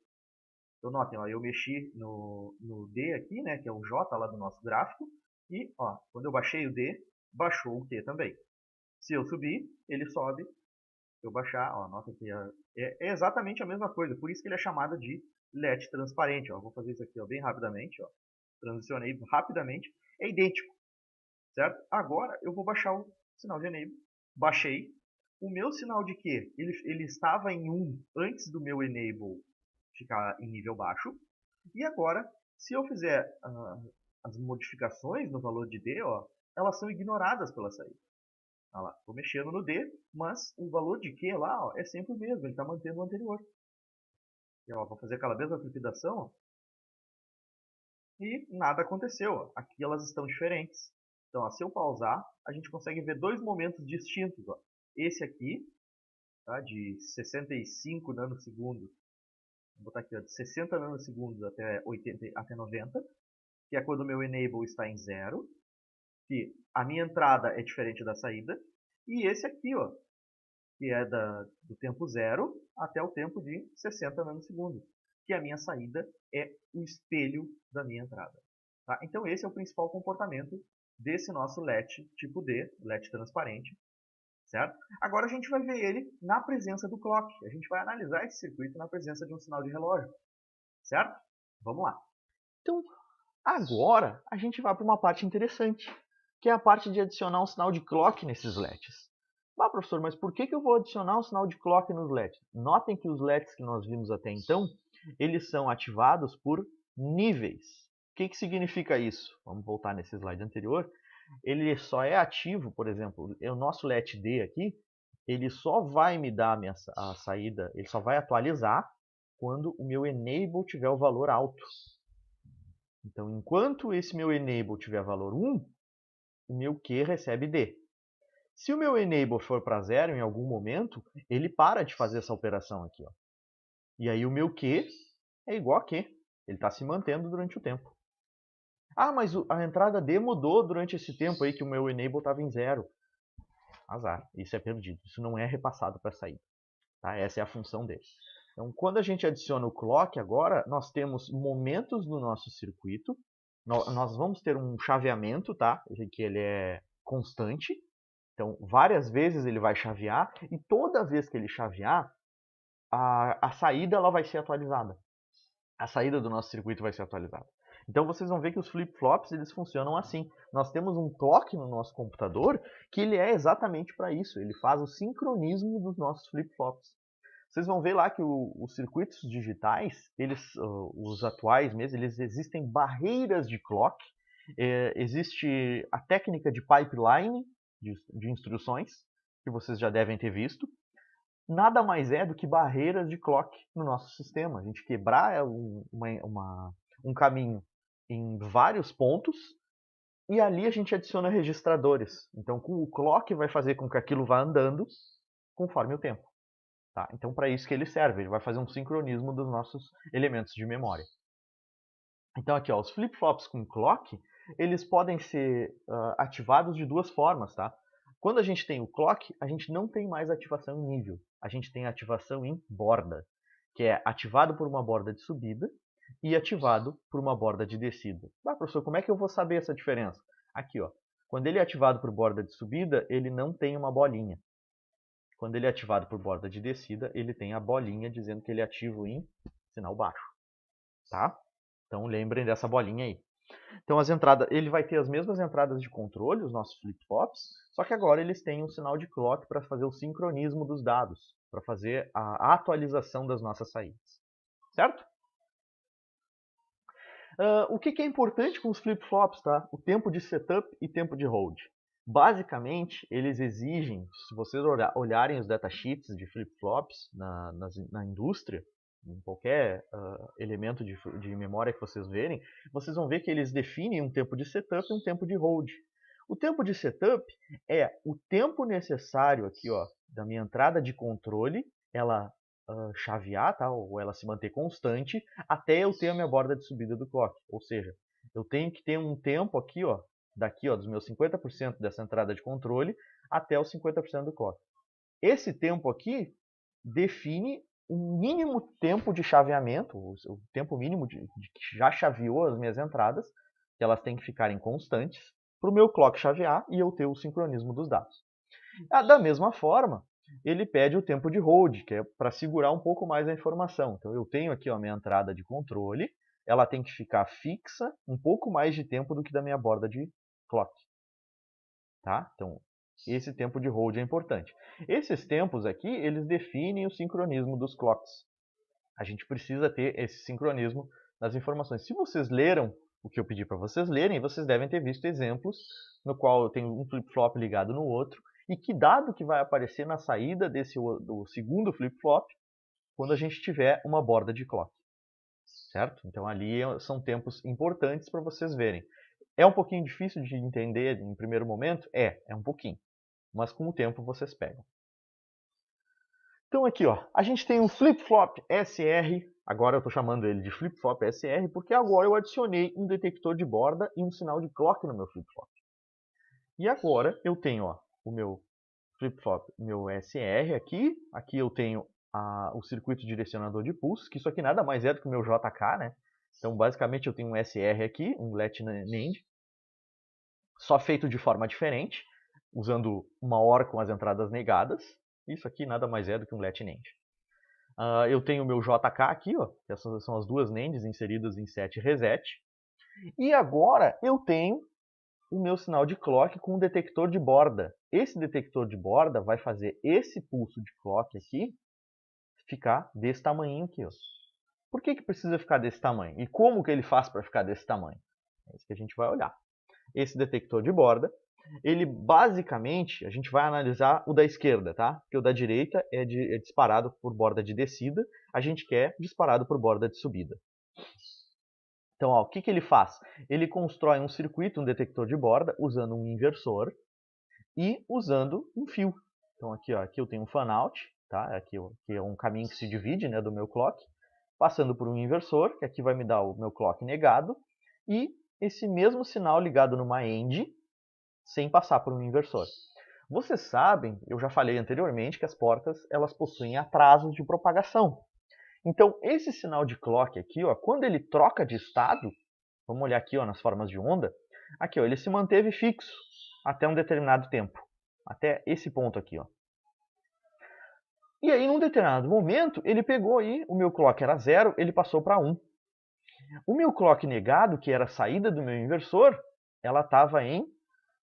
Então notem, ó, eu mexi no D aqui, né, que é o J lá do nosso gráfico. E ó, quando eu baixei o D, baixou o Q também. Se eu subir, ele sobe. Se eu baixar, ó, nota que é exatamente a mesma coisa. Por isso que ele é chamado de LED transparente. Ó. Vou fazer isso aqui ó, bem rapidamente. Ó. Transicionei rapidamente. É idêntico. Certo? Agora eu vou baixar o sinal de Enable. Baixei. O meu sinal de Q ele estava em 1 antes do meu Enable ficar em nível baixo. E agora, se eu fizer as modificações no valor de D, ó, elas são ignoradas pela saída. Olha lá, estou mexendo no D, mas o valor de Q lá ó, é sempre o mesmo, ele está mantendo o anterior. E, ó, vou fazer aquela mesma trepidação ó, e nada aconteceu. Ó. Aqui elas estão diferentes. Então, ó, se eu pausar, a gente consegue ver dois momentos distintos. Ó. Esse aqui, tá, de 65 nanosegundos, vou botar aqui ó, de 60 nanosegundos até 90, que é quando o meu Enable está em 0. Que a minha entrada é diferente da saída, e esse aqui, ó, que é do tempo 0 até o tempo de 60 nanosegundos, que a minha saída é o espelho da minha entrada. Tá? Então esse é o principal comportamento desse nosso LED tipo D, LED transparente, certo? Agora a gente vai ver ele na presença do clock, a gente vai analisar esse circuito na presença de um sinal de relógio, certo? Vamos lá. Então, agora a gente vai para uma parte interessante, que é a parte de adicionar um sinal de clock nesses LEDs. Ah, professor, mas por que eu vou adicionar um sinal de clock nos LEDs? Notem que os LEDs que nós vimos até então, eles são ativados por níveis. que significa isso? Vamos voltar nesse slide anterior. Ele só é ativo, por exemplo, o nosso LET-D aqui, ele só vai me dar a saída, ele só vai atualizar quando o meu enable tiver o valor alto. Então, enquanto esse meu enable tiver valor 1, o meu Q recebe D. Se o meu enable for para 0 em algum momento, ele para de fazer essa operação aqui. Ó. E aí o meu Q é igual a Q. Ele está se mantendo durante o tempo. Ah, mas a entrada D mudou durante esse tempo aí que o meu enable estava em 0. Azar, isso é perdido. Isso não é repassado para a saída. Tá? Essa é a função dele. Então, quando a gente adiciona o clock agora, nós temos momentos no nosso circuito. Nós vamos ter um chaveamento, tá? Que ele é constante. Então, várias vezes ele vai chavear e toda vez que ele chavear, a saída ela vai ser atualizada. A saída do nosso circuito vai ser atualizada. Então, vocês vão ver que os flip-flops eles funcionam assim. Nós temos um clock no nosso computador que ele é exatamente para isso. Ele faz o sincronismo dos nossos flip-flops. Vocês vão ver lá que os circuitos digitais, os atuais mesmo, eles existem barreiras de clock. Existe a técnica de pipeline de instruções, que vocês já devem ter visto. Nada mais é do que barreiras de clock no nosso sistema. A gente quebrar um caminho em vários pontos e ali a gente adiciona registradores. Então, o clock vai fazer com que aquilo vá andando conforme o tempo. Tá? Então, para isso que ele serve. Ele vai fazer um sincronismo dos nossos elementos de memória. Então, aqui, ó, os flip-flops com clock, eles podem ser ativados de duas formas. Tá? Quando a gente tem o clock, a gente não tem mais ativação em nível. A gente tem ativação em borda, que é ativado por uma borda de subida e ativado por uma borda de descida. Ah, professor, como é que eu vou saber essa diferença? Aqui, ó, quando ele é ativado por borda de subida, ele não tem uma bolinha. Quando ele é ativado por borda de descida, ele tem a bolinha dizendo que ele é ativo em sinal baixo. Tá? Então lembrem dessa bolinha aí. Então as entradas, ele vai ter as mesmas entradas de controle, os nossos flip-flops, só que agora eles têm um sinal de clock para fazer o sincronismo dos dados, para fazer a atualização das nossas saídas. Certo? O que é importante com os flip-flops? Tá? O tempo de setup e tempo de hold. Basicamente, eles exigem, se vocês olharem os datasheets de flip-flops na indústria, em qualquer elemento de memória que vocês verem, vocês vão ver que eles definem um tempo de setup e um tempo de hold. O tempo de setup é o tempo necessário aqui, ó, da minha entrada de controle, ela chavear, tá, ou ela se manter constante, até eu ter a minha borda de subida do clock. Ou seja, eu tenho que ter um tempo aqui, ó, daqui, ó, dos meus 50% dessa entrada de controle até os 50% do clock. Esse tempo aqui define o mínimo tempo de chaveamento, o tempo mínimo de que já chaveou as minhas entradas, que elas têm que ficarem constantes, para o meu clock chavear e eu ter o sincronismo dos dados. Da mesma forma, ele pede o tempo de hold, que é para segurar um pouco mais a informação. Então eu tenho aqui a minha entrada de controle, ela tem que ficar fixa um pouco mais de tempo do que da minha borda de clock. Tá? Então, esse tempo de hold é importante. Esses tempos aqui, eles definem o sincronismo dos clocks. A gente precisa ter esse sincronismo nas informações. Se vocês leram o que eu pedi para vocês lerem, vocês devem ter visto exemplos no qual eu tenho um flip-flop ligado no outro e que dado que vai aparecer na saída do segundo flip-flop quando a gente tiver uma borda de clock. Certo? Então ali são tempos importantes para vocês verem. É um pouquinho difícil de entender em primeiro momento? É um pouquinho. Mas com o tempo vocês pegam. Então aqui, ó, a gente tem um flip-flop SR. Agora eu estou chamando ele de flip-flop SR porque agora eu adicionei um detector de borda e um sinal de clock no meu flip-flop. E agora eu tenho, ó, o meu flip-flop, meu SR aqui. Aqui eu tenho o circuito direcionador de pulso, que isso aqui nada mais é do que o meu JK, né? Então basicamente eu tenho um SR aqui, um let NAND, só feito de forma diferente, usando uma OR com as entradas negadas. Isso aqui nada mais é do que um let NAND. Eu tenho o meu JK aqui, ó, essas são as duas NANDs inseridas em set reset. E agora eu tenho o meu sinal de clock com um detector de borda. Esse detector de borda vai fazer esse pulso de clock aqui ficar desse tamanho aqui. Ó. Por que precisa ficar desse tamanho? E como que ele faz para ficar desse tamanho? É isso que a gente vai olhar. Esse detector de borda, ele basicamente, a gente vai analisar o da esquerda, tá? Porque o da direita é disparado por borda de descida, a gente quer disparado por borda de subida. Então, ó, o que ele faz? Ele constrói um circuito, um detector de borda, usando um inversor e usando um fio. Então, aqui, ó, aqui eu tenho um fan-out, tá? Aqui é um caminho que se divide, né, do meu clock, passando por um inversor, que aqui vai me dar o meu clock negado, e esse mesmo sinal ligado numa AND, sem passar por um inversor. Vocês sabem, eu já falei anteriormente, que as portas elas possuem atrasos de propagação. Então, esse sinal de clock aqui, ó, quando ele troca de estado, vamos olhar aqui ó, nas formas de onda, aqui ó, ele se manteve fixo até um determinado tempo, até esse ponto aqui. Ó. E aí, num determinado momento, ele pegou aí, o meu clock era 0, ele passou para 1. O meu clock negado, que era a saída do meu inversor, ela estava em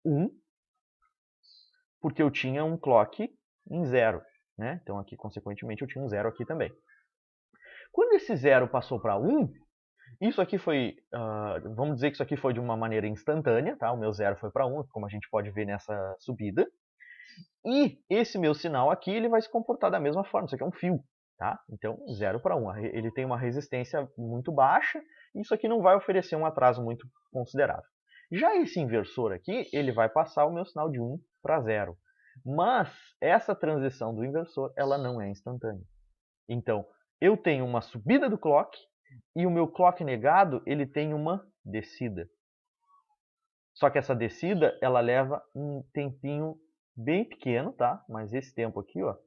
1, porque eu tinha um clock em 0. Né? Então, aqui, consequentemente, eu tinha um 0 aqui também. Quando esse 0 passou para 1, isso aqui foi, vamos dizer que isso aqui foi de uma maneira instantânea, tá? O meu 0 foi para 1, como a gente pode ver nessa subida. E esse meu sinal aqui, ele vai se comportar da mesma forma, isso aqui é um fio, tá? Então, 0 para 1. Ele tem uma resistência muito baixa, e isso aqui não vai oferecer um atraso muito considerável. Já esse inversor aqui, ele vai passar o meu sinal de 1 para 0. Mas essa transição do inversor, ela não é instantânea. Então, eu tenho uma subida do clock e o meu clock negado ele tem uma descida. Só que essa descida ela leva um tempinho bem pequeno, tá? Mas esse tempo aqui, ó,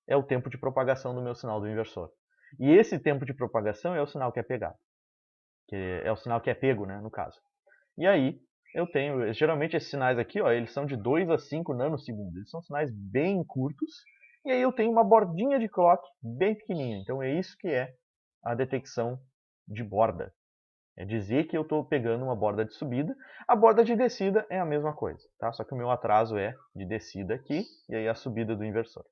é o tempo de propagação do meu sinal do inversor. E esse tempo de propagação é o sinal que é pegado. Que é o sinal que é pego, né, no caso. E aí, eu tenho, geralmente esses sinais aqui, ó, eles são de 2 a 5 nanosegundos. Eles são sinais bem curtos. E aí eu tenho uma bordinha de clock bem pequenininha. Então é isso que é a detecção de borda. É dizer que eu estou pegando uma borda de subida. A borda de descida é a mesma coisa, tá? Só que o meu atraso é de descida aqui e aí a subida do inversor.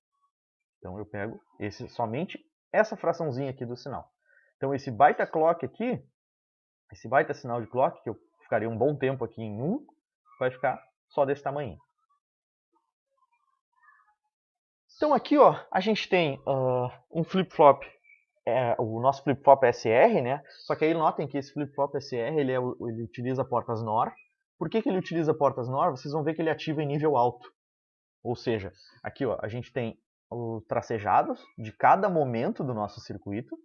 Então eu pego somente essa fraçãozinha aqui do sinal. Então esse baita clock aqui, esse baita sinal de clock, que eu ficaria um bom tempo aqui em 1, vai ficar só desse tamanho. Então aqui ó, a gente tem um flip-flop, o nosso flip-flop SR, né? Só que aí notem que esse flip-flop SR ele utiliza portas NOR. Por que ele utiliza portas NOR? Vocês vão ver que ele ativa em nível alto. Ou seja, aqui ó, a gente tem os tracejados de cada momento do nosso circuito.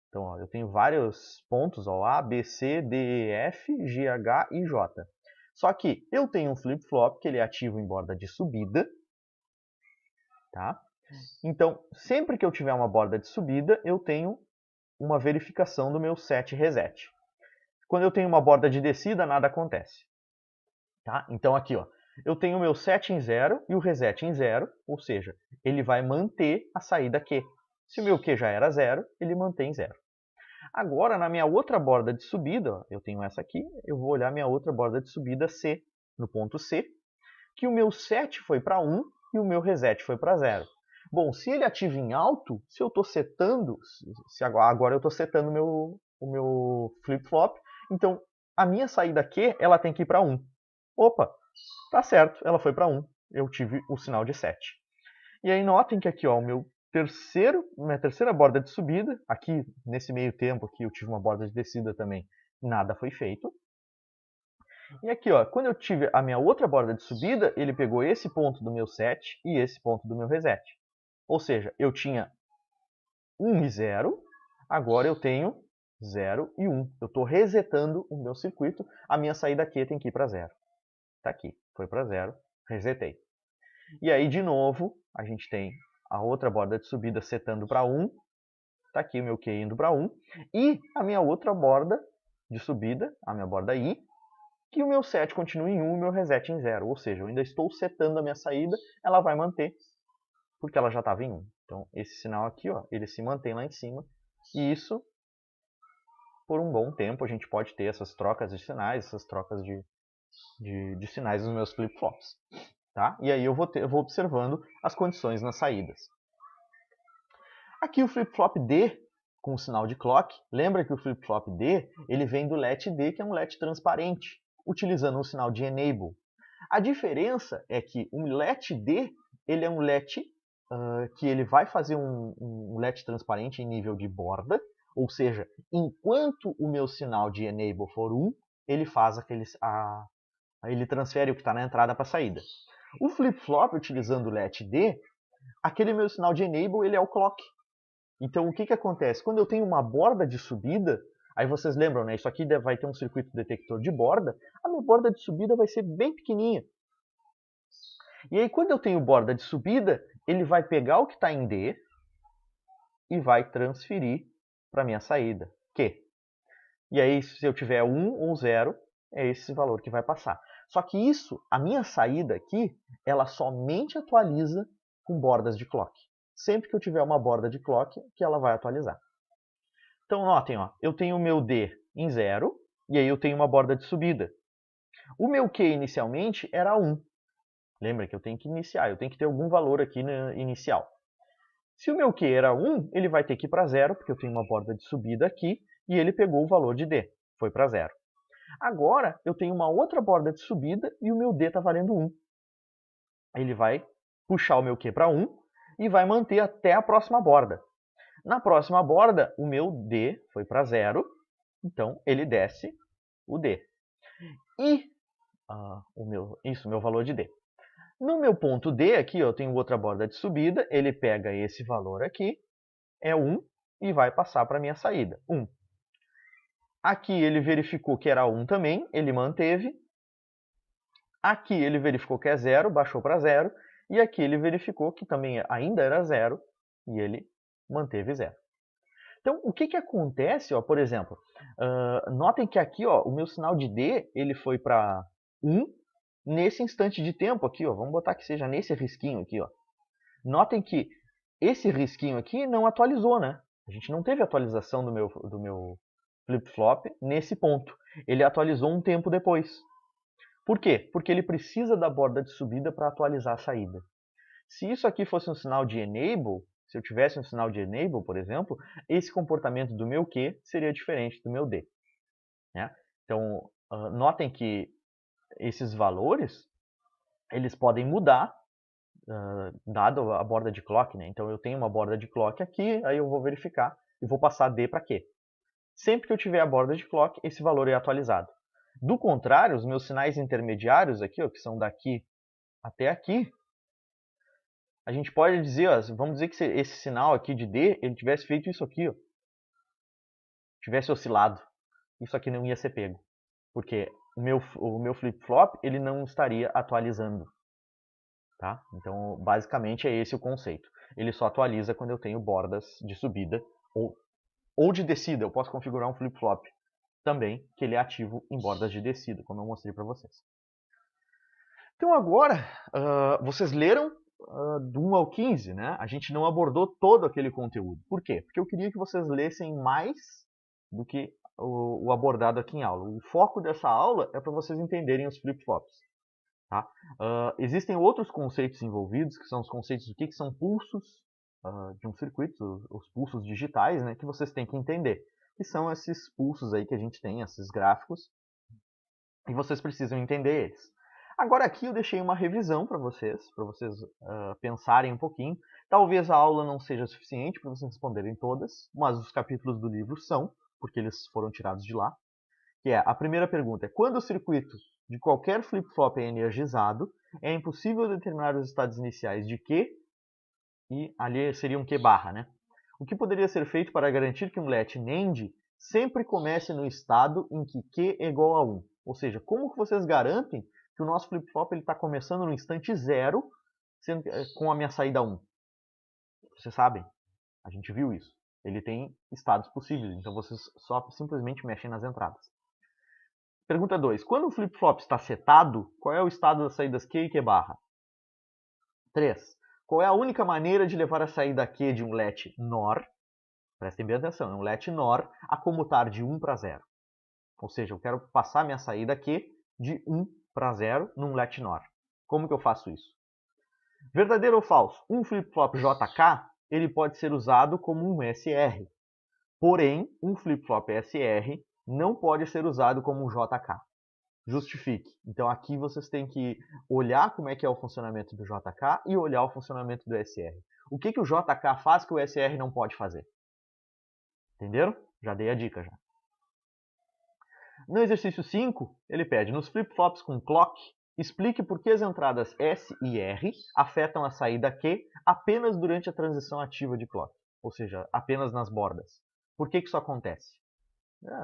Então ó, eu tenho vários pontos, ó, A, B, C, D, E, F, G, H e J. Só que eu tenho um flip-flop que ele é ativo em borda de subida. Tá? Então, sempre que eu tiver uma borda de subida, eu tenho uma verificação do meu set reset. Quando eu tenho uma borda de descida, nada acontece. Tá? Então, aqui, ó, eu tenho o meu set em 0 e o reset em 0, ou seja, ele vai manter a saída Q. Se o meu Q já era 0, ele mantém 0. Agora, na minha outra borda de subida, ó, eu tenho essa aqui, eu vou olhar minha outra borda de subida C, no ponto C, que o meu set foi para 1 e o meu reset foi para 0. Bom, se ele ativa em alto, se eu estou setando, agora eu estou setando o meu flip-flop, então a minha saída Q ela tem que ir para 1. Opa, tá certo, ela foi para 1. Eu tive o sinal de set. E aí notem que aqui ó, minha terceira borda de subida, aqui nesse meio tempo aqui eu tive uma borda de descida também, nada foi feito. E aqui, ó, quando eu tive a minha outra borda de subida, ele pegou esse ponto do meu set e esse ponto do meu reset. Ou seja, eu tinha 1 e 0, agora eu tenho 0 e 1. Eu estou resetando o meu circuito, a minha saída aqui tem que ir para 0. Está aqui, foi para 0, resetei. E aí, de novo, a gente tem a outra borda de subida setando para 1. Está aqui o meu Q indo para 1. E a minha outra borda de subida, a minha borda I, que o meu set continua em 1 e o meu reset em 0. Ou seja, eu ainda estou setando a minha saída, ela vai manter, porque ela já estava em 1. Então, esse sinal aqui, ó, ele se mantém lá em cima. E isso, por um bom tempo, a gente pode ter essas trocas de sinais, essas trocas de sinais nos meus flip-flops. Tá? E aí eu vou observando as condições nas saídas. Aqui o flip-flop D, com o sinal de clock. Lembra que o flip-flop D ele vem do let D, que é um let transparente, utilizando o sinal de enable. A diferença é que o let D ele é um let que ele vai fazer um let transparente em nível de borda, ou seja, enquanto o meu sinal de enable for 1, ele faz ele transfere o que está na entrada para a saída. O flip-flop, utilizando o let D, aquele meu sinal de enable ele é o clock. Então, o que acontece? Quando eu tenho uma borda de subida, aí vocês lembram, né? Isso aqui vai ter um circuito detector de borda, a minha borda de subida vai ser bem pequenininha. E aí, quando eu tenho borda de subida, ele vai pegar o que está em D e vai transferir para a minha saída, Q. E aí, se eu tiver 1 ou 0, é esse valor que vai passar. Só que isso, a minha saída aqui, ela somente atualiza com bordas de clock. Sempre que eu tiver uma borda de clock, que ela vai atualizar. Então, notem, ó, eu tenho o meu D em 0, e aí eu tenho uma borda de subida. O meu Q inicialmente era 1. Lembra que eu tenho que iniciar, eu tenho que ter algum valor aqui no inicial. Se o meu Q era 1, ele vai ter que ir para 0, porque eu tenho uma borda de subida aqui, e ele pegou o valor de D, foi para 0. Agora, eu tenho uma outra borda de subida e o meu D está valendo 1. Ele vai puxar o meu Q para 1 e vai manter até a próxima borda. Na próxima borda, o meu D foi para 0, então ele desce o D. E o meu valor de D. No meu ponto D, aqui eu tenho outra borda de subida, ele pega esse valor aqui, é 1, e vai passar para a minha saída, 1. Aqui ele verificou que era 1 também, ele manteve. Aqui ele verificou que é 0, baixou para 0. E aqui ele verificou que também ainda era 0, e ele manteve 0. Então, o que acontece, ó, por exemplo, notem que aqui ó, o meu sinal de D ele foi para 1, nesse instante de tempo aqui, ó, vamos botar que seja nesse risquinho aqui, ó. Notem que esse risquinho aqui não atualizou, né? A gente não teve atualização do meu flip-flop nesse ponto. Ele atualizou um tempo depois. Por quê? Porque ele precisa da borda de subida para atualizar a saída. Se isso aqui fosse um sinal de enable, se eu tivesse um sinal de enable, por exemplo, esse comportamento do meu Q seria diferente do meu D. Né? Então, notem que esses valores eles podem mudar dado a borda de clock. Né? Então, eu tenho uma borda de clock aqui, aí eu vou verificar e vou passar D para Q. Sempre que eu tiver a borda de clock, esse valor é atualizado. Do contrário, os meus sinais intermediários aqui, ó, que são daqui até aqui, a gente pode dizer, ó, vamos dizer que esse sinal aqui de D, ele tivesse feito isso aqui, ó, tivesse oscilado, isso aqui não ia ser pego, porque o meu flip-flop ele não estaria atualizando. Tá? Então, basicamente é esse o conceito. Ele só atualiza quando eu tenho bordas de subida ou de descida. Eu posso configurar um flip-flop também, que ele é ativo em bordas de descida, como eu mostrei para vocês. Então agora, vocês leram do 1 ao 15, né? A gente não abordou todo aquele conteúdo. Por quê? Porque eu queria que vocês lessem mais do que o abordado aqui em aula. O foco dessa aula é para vocês entenderem os flip-flops. Tá? Existem outros conceitos envolvidos, que são os conceitos do que são pulsos de um circuito, os pulsos digitais, né, que vocês têm que entender. Que são esses pulsos aí que a gente tem, esses gráficos, e vocês precisam entender eles. Agora aqui eu deixei uma revisão para vocês pensarem um pouquinho. Talvez a aula não seja suficiente para vocês responderem todas, mas os capítulos do livro são, porque eles foram tirados de lá. Que é, a primeira pergunta é, quando o circuito de qualquer flip-flop é energizado, é impossível determinar os estados iniciais de Q, e ali seria um Q barra, né? O que poderia ser feito para garantir que um let NAND sempre comece no estado em que Q é igual a 1? Ou seja, como que vocês garantem que o nosso flip-flop está começando no instante 0 com a minha saída 1? Vocês sabem, a gente viu isso. Ele tem estados possíveis, então vocês só simplesmente mexem nas entradas. Pergunta 2. Quando o flip-flop está setado, qual é o estado das saídas Q e Q barra? 3. Qual é a única maneira de levar a saída Q de um let NOR, prestem bem atenção, é um let NOR, a comutar de 1 para 0? Ou seja, eu quero passar minha saída Q de 1 para 0 num let NOR. Como que eu faço isso? Verdadeiro ou falso? Um flip-flop JK ele pode ser usado como um SR. Porém, um flip-flop SR não pode ser usado como um JK. Justifique. Então aqui vocês têm que olhar como é que é o funcionamento do JK e olhar o funcionamento do SR. O que o JK faz que o SR não pode fazer? Entenderam? Já dei a dica já. No exercício 5, ele pede, nos flip-flops com clock, explique por que as entradas S e R afetam a saída Q apenas durante a transição ativa de clock, ou seja, apenas nas bordas. Por que isso acontece?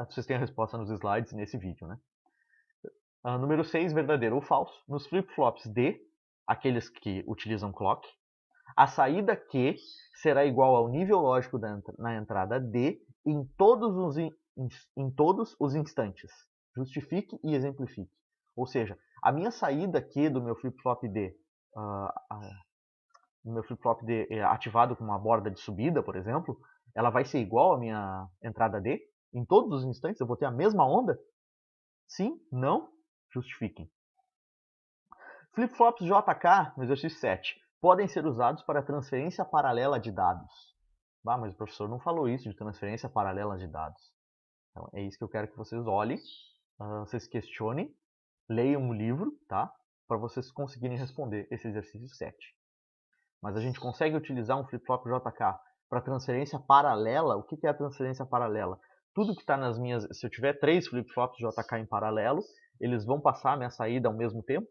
Vocês têm a resposta nos slides nesse vídeo, né? Número 6, verdadeiro ou falso. Nos flip-flops D, aqueles que utilizam clock, a saída Q será igual ao nível lógico na entrada D em todos os instantes. Justifique e exemplifique. Ou seja, a minha saída Q do meu flip-flop D, ativado com uma borda de subida, por exemplo, ela vai ser igual à minha entrada D em todos os instantes? Eu vou ter a mesma onda? Sim? Não? Justifiquem. Flip-flops JK, no exercício 7, podem ser usados para transferência paralela de dados. Mas o professor não falou isso de transferência paralela de dados. Então, é isso que eu quero que vocês olhem, vocês questionem, leiam o livro, tá? Para vocês conseguirem responder esse exercício 7. Mas a gente consegue utilizar um flip-flop JK para transferência paralela. O que é a transferência paralela? Tudo que está nas minhas... Se eu tiver 3 flip-flops JK em paralelo, eles vão passar a minha saída ao mesmo tempo?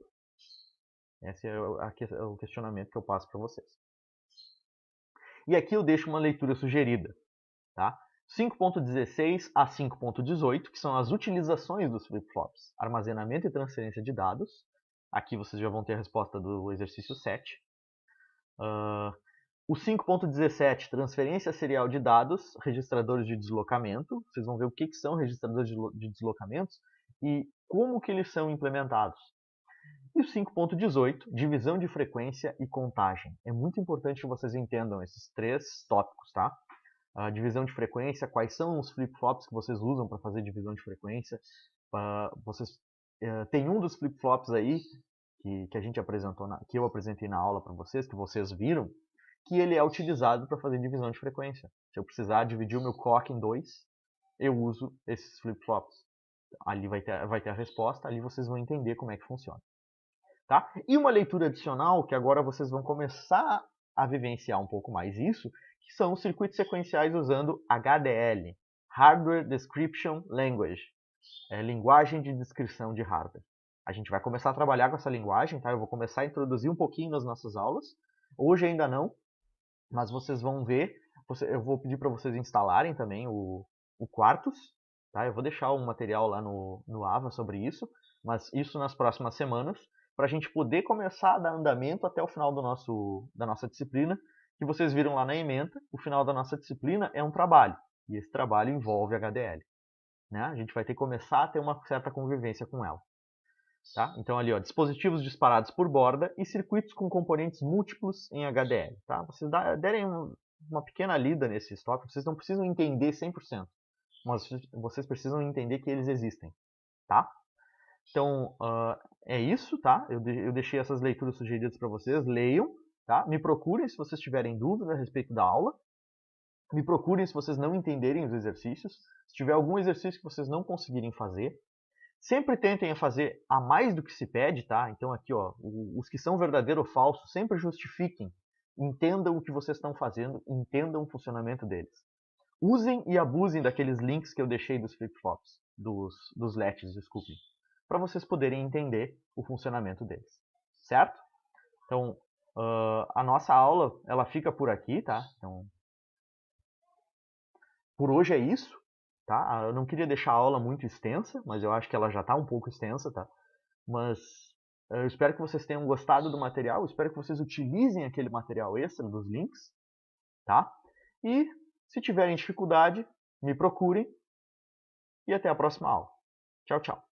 Esse é o questionamento que eu passo para vocês. E aqui eu deixo uma leitura sugerida. Tá? 5.16 a 5.18, que são as utilizações dos flip-flops. Armazenamento e transferência de dados. Aqui vocês já vão ter a resposta do exercício 7. O 5.17, transferência serial de dados, registradores de deslocamento. Vocês vão ver o que são registradores de deslocamentos e como que eles são implementados. E o 5.18, divisão de frequência e contagem. É muito importante que vocês entendam esses 3 tópicos, tá? A divisão de frequência, quais são os flip-flops que vocês usam para fazer divisão de frequência. Tem um dos flip-flops aí que a gente apresentou, que eu apresentei na aula para vocês, que vocês viram, que ele é utilizado para fazer divisão de frequência. Se eu precisar dividir o meu clock em 2, eu uso esses flip-flops. Ali vai ter a resposta, ali vocês vão entender como é que funciona. Tá? E uma leitura adicional, que agora vocês vão começar a vivenciar um pouco mais isso, que são os circuitos sequenciais usando HDL, Hardware Description Language, linguagem de descrição de hardware. A gente vai começar a trabalhar com essa linguagem, tá? Eu vou começar a introduzir um pouquinho nas nossas aulas. Hoje ainda não, mas vocês vão ver. Eu vou pedir para vocês instalarem também o Quartus. Tá? Eu vou deixar um material lá no AVA sobre isso, mas isso nas próximas semanas, para a gente poder começar a dar andamento até o final da nossa disciplina, que vocês viram lá na ementa. O final da nossa disciplina é um trabalho, e esse trabalho envolve HDL. Né? A gente vai ter que começar a ter uma certa convivência com ela. Tá? Então ali, ó, dispositivos disparados por borda e circuitos com componentes múltiplos em HDL. Tá? Vocês derem uma pequena lida nesses tópicos, vocês não precisam entender 100%, mas vocês precisam entender que eles existem. Tá? Então, é isso, tá? Eu deixei essas leituras sugeridas para vocês, leiam, tá? Me procurem se vocês tiverem dúvida a respeito da aula. Me procurem se vocês não entenderem os exercícios. Se tiver algum exercício que vocês não conseguirem fazer, sempre tentem fazer a mais do que se pede, tá? Então aqui, ó, os que são verdadeiro ou falso, sempre justifiquem. Entendam o que vocês estão fazendo, entendam o funcionamento deles. Usem e abusem daqueles links que eu deixei dos flip-flops, dos LETs, desculpem, para vocês poderem entender o funcionamento deles, certo? Então, a nossa aula, ela fica por aqui, tá? Então, por hoje é isso, tá? Eu não queria deixar a aula muito extensa, mas eu acho que ela já está um pouco extensa, tá? Mas eu espero que vocês tenham gostado do material, espero que vocês utilizem aquele material extra dos links, tá? E se tiverem dificuldade, me procurem e até a próxima aula. Tchau, tchau.